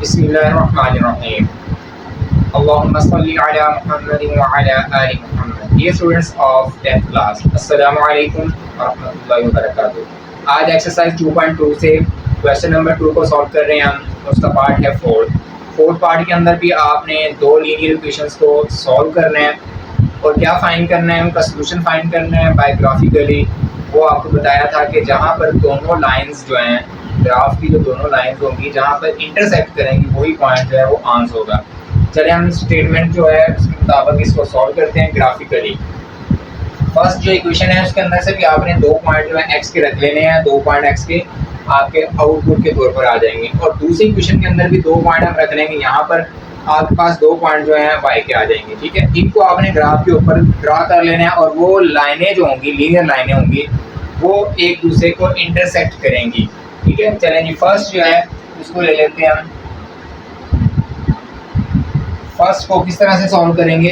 बिस्मिल्लाहिर्रहमानिर्रहीम। अल्लाहुम्मा सल्लि अला मुहम्मदिन व अला आलि मुहम्मद। Dear students of 10th class, अस्सलामु अलैकुम व रहमतुल्लाहि व बरकातुहू। आज एक्सरसाइज 2.2 से क्वेश्चन नंबर 2 को सॉल्व कर रहे हैं हम। उसका पार्ट है फोर्थ पार्ट के अंदर भी आपने दो लीनियर इक्वेशंस को सॉल्व करना है और क्या फाइंड करना है, उनका सोल्यूशन फाइंड करना है बायोग्राफिकली। वो आपको बताया था कि जहाँ पर दोनों लाइंस जो हैं, ग्राफ की जो दोनों लाइंस होंगी जहाँ पर इंटरसेक्ट करेंगी वही पॉइंट जो है वो आंसर होगा। चलिए हम स्टेटमेंट जो है उसके मुताबिक इसको सॉल्व करते हैं ग्राफिकली। फर्स्ट जो इक्वेशन है उसके अंदर से भी आपने दो पॉइंट जो है एक्स के रख लेने हैं, दो पॉइंट एक्स के आपके आउटपुट के तौर पर आ जाएंगे। और दूसरी इक्वेशन के अंदर भी दो पॉइंट हम रख लेंगे, यहाँ पर आपके पास दो पॉइंट जो हैं वाई के आ जाएंगे। ठीक है, इनको आपने ग्राफ के ऊपर ड्रा कर लेना है और वो लाइनें जो होंगी, लीनियर लाइनें होंगी, वो एक दूसरे को इंटरसेक्ट करेंगी। ठीक है, चलें जी फर्स्ट जो है उसको ले लेते हैं हम। फर्स्ट को किस तरह से सॉल्व करेंगे,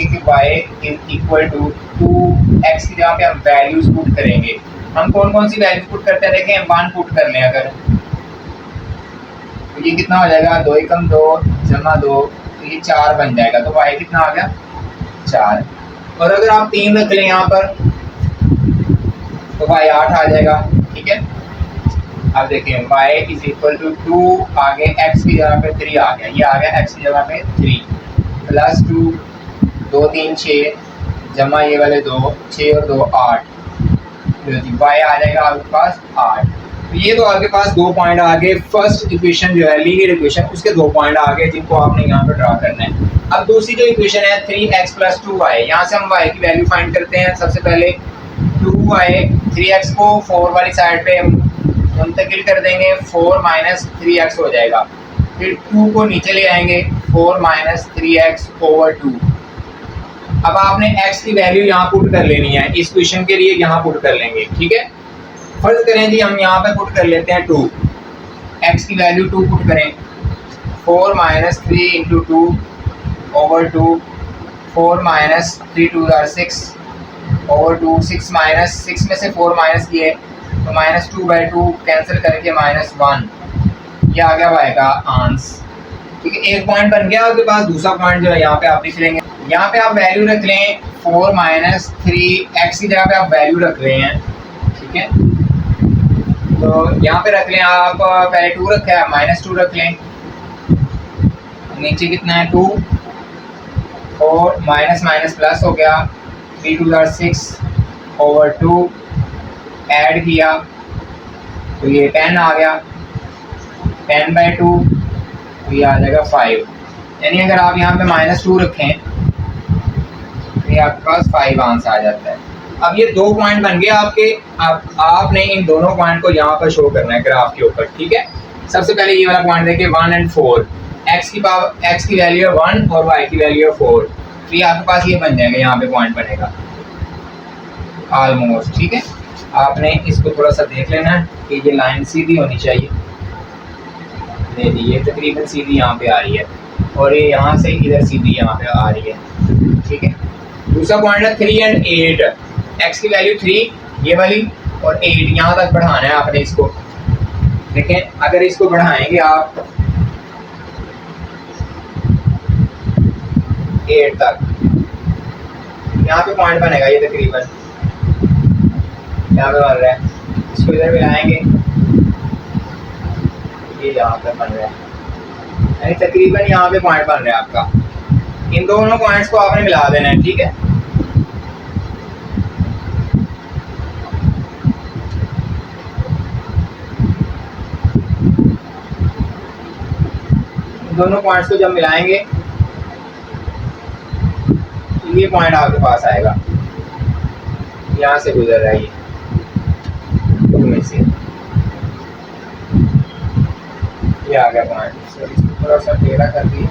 कि y is equal to 2x की जगह पे हम वैल्यूज पुट करेंगे। हम कौन कौन सी वैल्यूज पुट करते हैं, देखें 1 पुट कर लें अगर, तो ये कितना हो जाएगा, 2 एकम 2 जमा 2, तो ये 4 बन जाएगा। तो y कितना आ गया, 4। और अगर आप 3 रख लें यहाँ पर तो y 8 आ जाएगा। ठीक है, अब देखें y इज इक्वल टू 2, आगे x की जगह पे 3 आ गया, ये आ गया x की जगह पे 3 प्लस 2, 2 3 6 जमा ये वाले 2, 6 और 2 8, y आ जाएगा आपके पास 8। तो ये तो आपके पास दो पॉइंट आ गए। फर्स्ट इक्वेशन जो है लीनियर इक्वेशन, उसके दो पॉइंट आ गए जिनको आपने यहाँ पे ड्रा करना है। अब दूसरी जो इक्वेशन है 3x प्लस 2y, यहाँ से हम y की वैल्यू फाइंड करते हैं। सबसे पहले 2y, 3x को 4 वाली साइड पे मुंतकिल कर देंगे, 4 माइनस 3x हो जाएगा। फिर 2 को नीचे ले आएंगे, 4 माइनस 3x ओवर 2। अब आपने x की वैल्यू यहाँ पुट कर लेनी है, इस क्वेश्चन के लिए यहाँ पुट कर लेंगे। ठीक है, फर्ज करें जी हम यहाँ पे पुट कर लेते हैं 2, x की वैल्यू 2 पुट करें, 4 minus 3 into 2 over 2, 4 minus 3 2 are 6 over 2, 6 minus 6 में से 4 माइनस किए तो माइनस 2/2 कैंसिल करके -1, ये आ गया y का आंसर। ठीक है, एक पॉइंट बन गया आपके पास। दूसरा पॉइंट जो है यहाँ पे आप लिख लेंगे, यहाँ पे आप वैल्यू रख लें 4 माइनस 3x की जगह पे आप वैल्यू रख रहे हैं। ठीक है, तो यहाँ पे रख लें आप, पहले 2 रखा है, -2 रख लें, नीचे कितना है 2, 4 माइनस माइनस प्लस हो गया, 3 2 आर 6 ओवर 2, ऐड किया तो ये 10 आ गया, 10/2 तो ये आ जाएगा 5। यानी अगर आप यहाँ पे -2 रखें तो ये आपके पास 5 आंसर आ जाता है। अब ये दो पॉइंट बन गए आपके। अब आपने इन दोनों पॉइंट को यहाँ पर शो करना है ग्राफ के ऊपर। ठीक है, सबसे पहले ये वाला पॉइंट देखिए 1 और 4, x की वैल्यू है 1 और y की वैल्यू है 4, तो ये आपके पास ये बन जाएगा, यहाँ पे पॉइंट बनेगा ऑलमोस्ट। ठीक है, आपने इसको थोड़ा सा देख लेना है कि ये लाइन सीधी होनी चाहिए। ये तकरीबन सीधी यहाँ पे आ रही है और ये यहाँ से इधर सीधी यहाँ पे आ रही है। ठीक है, दूसरा पॉइंट है 3 और 8, x की वैल्यू 3 ये वाली और 8 यहाँ तक बढ़ाना है आपने इसको। देखें अगर इसको बढ़ाएंगे आप 8 तक, यहाँ पे पॉइंट बनेगा, ये तकरीबन यहाँ पे बन रहा है। इसको इधर मिलाएंगे, ये यहाँ पे बन रहा है, यानी तकरीबन यहाँ पे पॉइंट बन रहा है आपका। इन दोनों पॉइंट्स को आपने मिला देना है। ठीक है, दोनों पॉइंट्स को जब मिलाएंगे तो ये पॉइंट आपके पास आएगा, यहाँ से गुजर रहा है ये में से, ये आ गया पॉइंट। इसको थोड़ा सा टेढ़ा कर दिए,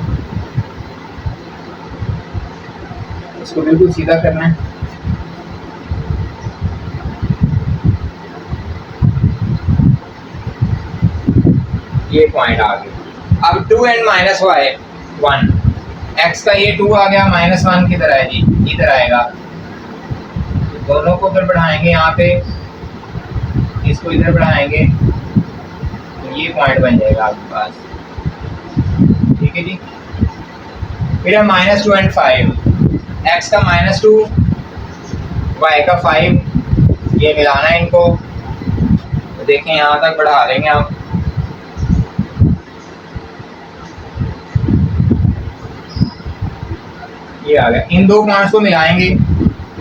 इसको बिल्कुल सीधा करना है। ये पॉइंट आ गया। अब 2 and -y 1, x का ये 2 आ गया, -1 किधर है जी, इधर आएगा। दोनों को फिर बढ़ाएंगे, यहाँ पे इसको इधर बढ़ाएंगे तो ये पॉइंट बन जाएगा आपके पास। ठीक है जी। फिर है -2 एंड 5, x का -2 y का 5, ये मिलाना है इनको। तो देखें यहाँ तक बढ़ा लेंगे आप। ये आ गया। इन दो पॉइंट्स को मिलाएंगे,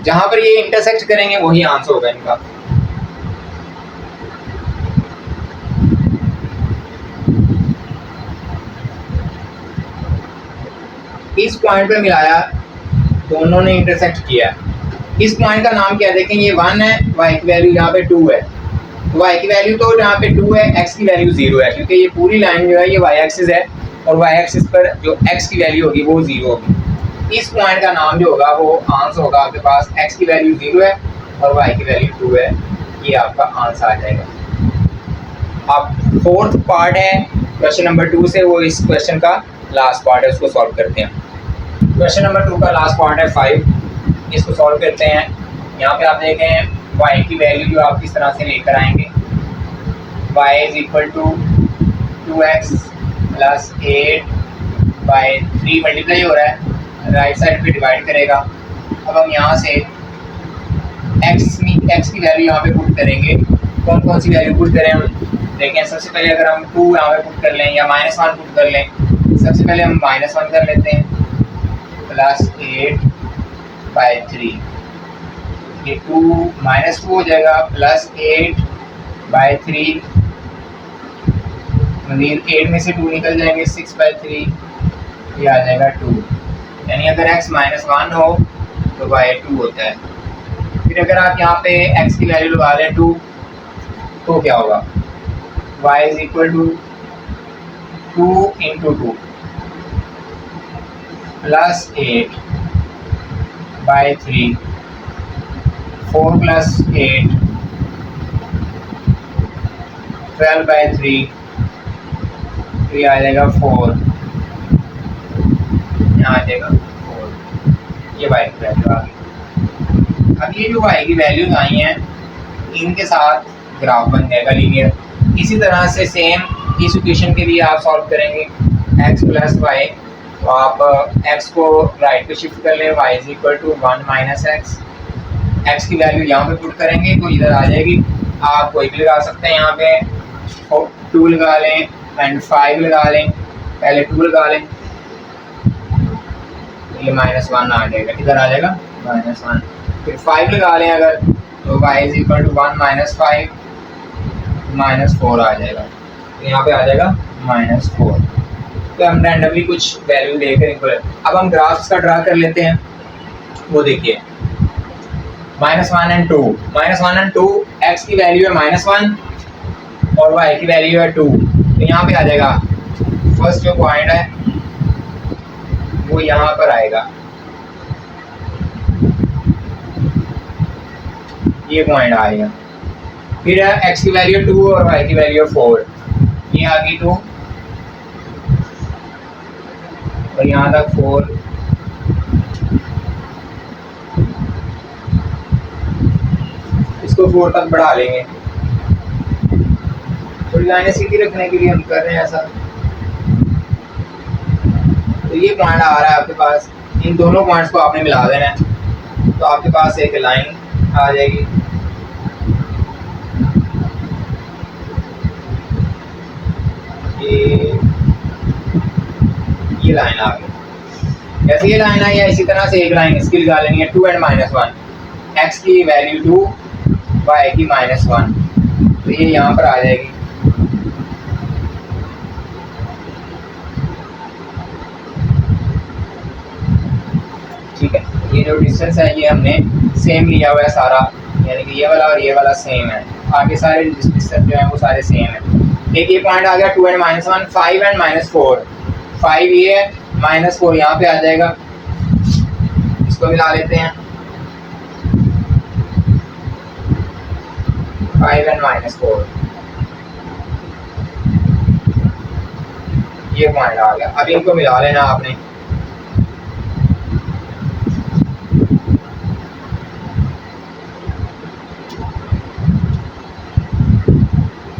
जहां पर ये इंटरसेक्ट करेंगे वही आंसर होगा इनका। इस पॉइंट पे मिलाया, दोनों ने इंटरसेक्ट किया। इस पॉइंट का नाम क्या है, देखें ये 1 है, y की वैल्यू यहाँ पे 2 है। y की वैल्यू तो यहाँ पे 2 है, x की वैल्यू 0 है, क्योंकि ये पूरी लाइन जो है ये y एक्सिस है और y एक्सिस पर जो x की वैल्यू होगी वो 0 होगी। इस पॉइंट का नाम जो होगा वो आंसर होगा आपके पास, x की वैल्यू 0 है और y की वैल्यू 2 है, ये आपका आंसर आ जाएगा। अब फोर्थ पार्ट है क्वेश्चन नंबर 2 से, वो इस क्वेश्चन का लास्ट पार्ट है, उसको सॉल्व करते हैं। क्वेश्चन नंबर 2 का लास्ट पार्ट है 5, इसको सॉल्व करते हैं। यहाँ पे आप देखें y की वैल्यू जो आप किस तरह से लेकर आएंगे, y is equal to 2x plus 8/3 multiply हो रहा है, राइट साइड पे डिवाइड करेगा। अब हम यहाँ से x की वैल्यू यहाँ पे पुट करेंगे। कौन कौन सी वैल्यू पुट करें हम, देखें सबसे पहले अगर हम 2 यहाँ पे पुट कर लें या -1 पुट कर लें, सबसे पहले हम -1 कर लेते हैं, प्लस 8/3, ये 2 हो जाएगा, प्लस 8/3, 8 में से 2 निकल जाएंगे, 6/3, ये आ जाएगा 2। यानी अगर x -1 हो तो y 2 होता है। फिर अगर आप यहाँ पे x की वैल्यू लगा लें 2, तो क्या होगा, y is equal to 2 × 2 plus 8/3, 4 + 8, 12/3, तो ये आ जाएगा 4, यहाँ आ जाएगा 4, ये y की वैल्यू आ गई। अब ये जो y की वैल्यूज आई हैं इनके साथ ग्राफ बन जाएगा लीनियर। इसी तरह से सेम इस इक्वेशन के लिए आप सॉल्व करेंगे, x + y, तो आप x को राइट पे शिफ्ट कर लें, y is equal to 1 - x, x की वैल्यू यहाँ पे पुट करेंगे तो इधर आ जाएगी। आप कोई भी लगा सकते हैं, यहाँ पे 2 लगा लें एंड 5 लगा लें, पहले 2 लगा लें, ये -1 आ जाएगा, इधर आ जाएगा -1। फिर 5 लगा लें अगर, तो y इज इक्वल टू 1 - 5, -4 आ जाएगा, तो यहाँ पे आ जाएगा -4। तो हम रैंडमली कुछ वैल्यू लेकर इनको, अब हम ग्राफ्स का ड्रा कर लेते हैं। वो देखिए -1 एंड 2, -1 एंड 2, x की वैल्यू है -1 और y की वैल्यू है 2, तो यहाँ पे आ जाएगा फर्स्ट जो पॉइंट है वो यहाँ पर आएगा, ये पॉइंट आएगा। फिर x की वैल्यू 2 और y की वैल्यू 4, ये आ गई 2 और यहाँ तक 4, इसको 4 तक बढ़ा लेंगे। थोड़ी लाइनें सीधी रखने के लिए हम कर रहे हैं ऐसा। तो ये पॉइंट आ रहा है आपके पास, इन दोनों पॉइंट्स को आपने मिला देना है, तो आपके पास एक लाइन आ जाएगी। ये लाइन आ गई। जैसे ये लाइन आई है इसी तरह से एक लाइन इसकी लगा लेंगे, 2 एंड -1, x की वैल्यू 2, y की -1, तो ये यहाँ पर आ जाएगी। ठीक है, ये जो डिस्टेंस है ये हमने सेम लिया हुआ है सारा, यानी कि ये वाला और ये वाला सेम है, आगे सारे डिस्टेंस जो है वो सारे सेम है। एक ये पॉइंट आ गया 2 एंड -1, 5 एंड -4, 5 ये है, -4 यहाँ पे आ जाएगा, इसको मिला लेते हैं, 5 एंड -4, ये पॉइंट आ गया। अब इनको मिला लेना आपने,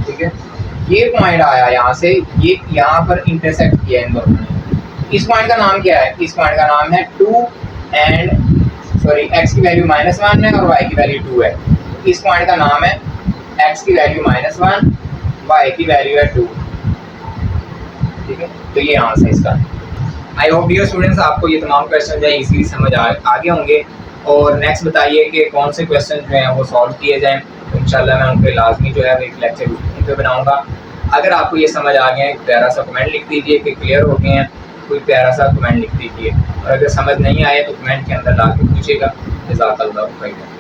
ठीक है। ये पॉइंट आया यहाँ से, ये यहाँ पर इंटरसेक्ट किया इन दोनों ने। इस पॉइंट का नाम क्या है? इस पॉइंट का नाम है 2 एंड सॉरी x की वैल्यू -1 है और y की वैल्यू 2 है। इस पॉइंट का नाम है x की वैल्यू -1, y की वैल्यू है 2। ठीक है, तो ये आंसर है इसका। आई होप डियर स्टूडेंट्स आपको ये तमाम क्वेश्चन जो है इजीली समझ आ गए होंगे। और नेक्स्ट बताइए कि कौन से क्वेश्चन जो हैं वो सॉल्व किए जाएं, तो इंशाल्लाह मैं उन पे लाजमी जो है एक लेक्चर उन पे बनाऊंगा। अगर आपको ये समझ आ गया है, प्यारा सा कमेंट लिख दीजिए कि क्लियर हो गए हैं, कोई प्यारा सा कमेंट लिख दीजिए। और अगर समझ नहीं आए तो कमेंट के अंदर ला के पूछिएगा। जज़ाकल्लाह खैर।